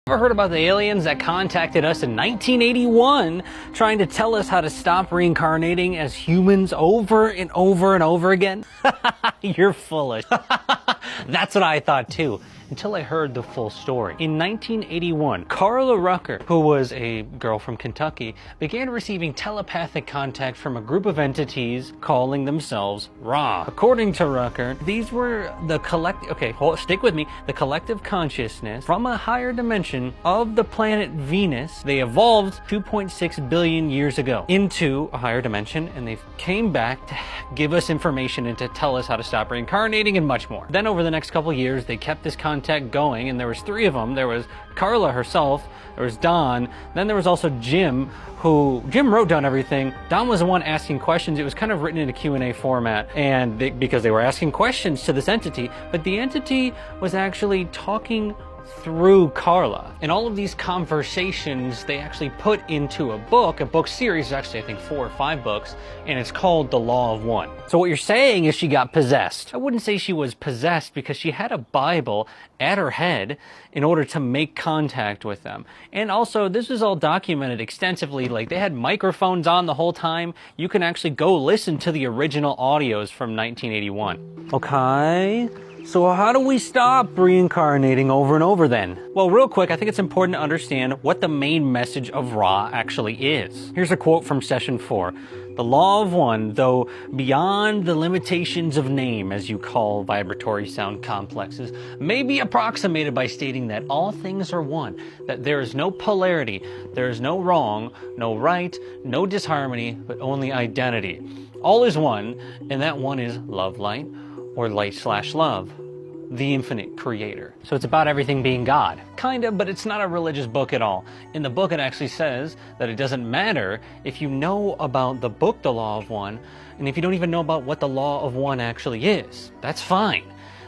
Ever heard about the aliens that contacted us in 1981 trying to tell us how to stop reincarnating as humans over and over and over again? You're foolish. That's what I thought too, until I heard the full story. In 1981, Carla Rucker, who was a girl from Kentucky, began receiving telepathic contact from a group of entities calling themselves Ra. According to Rucker, these were the stick with me, the collective consciousness from a higher dimension of the planet Venus. They evolved 2.6 billion years ago into a higher dimension, and they came back to give us information and to tell us how to stop reincarnating and much more. Then over the next couple years, they kept this contact going, and there was three of them. There was Carla herself, there was Don, then there was also Jim, Jim wrote down everything. Don was the one asking questions. It was kind of written in a Q&A format, and because they were asking questions to this entity, but the entity was actually talking through Carla. And all of these conversations they actually put into a book series, actually I think 4 or 5 books, and it's called The Law of One. So what you're saying is she got possessed. I wouldn't say she was possessed because she had a Bible at her head in order to make contact with them. And also this was all documented extensively, like they had microphones on the whole time. You can actually go listen to the original audios from 1981. Okay. So how do we stop reincarnating over and over then? Well, real quick, I think it's important to understand what the main message of Ra actually is. Here's a quote from session 4. The law of one, though beyond the limitations of name, as you call vibratory sound complexes, may be approximated by stating that all things are one, that there is no polarity, there is no wrong, no right, no disharmony, but only identity. All is one, and that one is love light, or light/love, the infinite creator. So it's about everything being God. Kind of, but it's not a religious book at all. In the book it actually says that it doesn't matter if you know about the book, The Law of One, and if you don't even know about what the Law of One actually is. That's fine.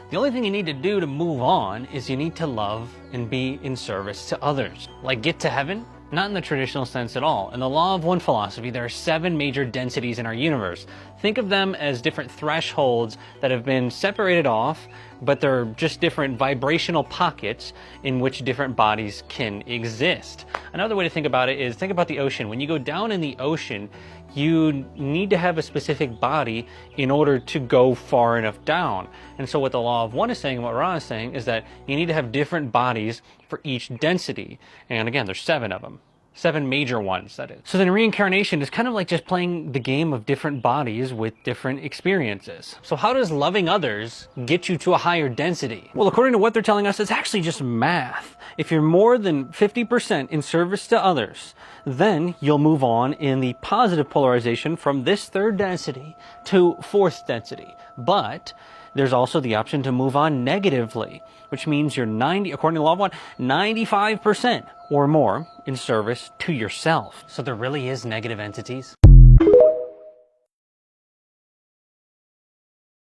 The only thing you need to do to move on is you need to love and be in service to others. Like get to heaven? Not in the traditional sense at all. In the Law of One philosophy, there are 7 major densities in our universe. Think of them as different thresholds that have been separated off, but they're just different vibrational pockets in which different bodies can exist. Another way to think about it is think about the ocean. When you go down in the ocean, you need to have a specific body in order to go far enough down. And so what the Law of One is saying, what Ra is saying, is that you need to have different bodies for each density. And again, there's 7 of them. 7 major ones, that is. So then reincarnation is kind of like just playing the game of different bodies with different experiences. So how does loving others get you to a higher density? Well, according to what they're telling us, it's actually just math. If you're more than 50% in service to others, then you'll move on in the positive polarization from this 3rd density to 4th density. But there's also the option to move on negatively, which means you're according to the Law of One, 95% or more in service to yourself. So there really is negative entities.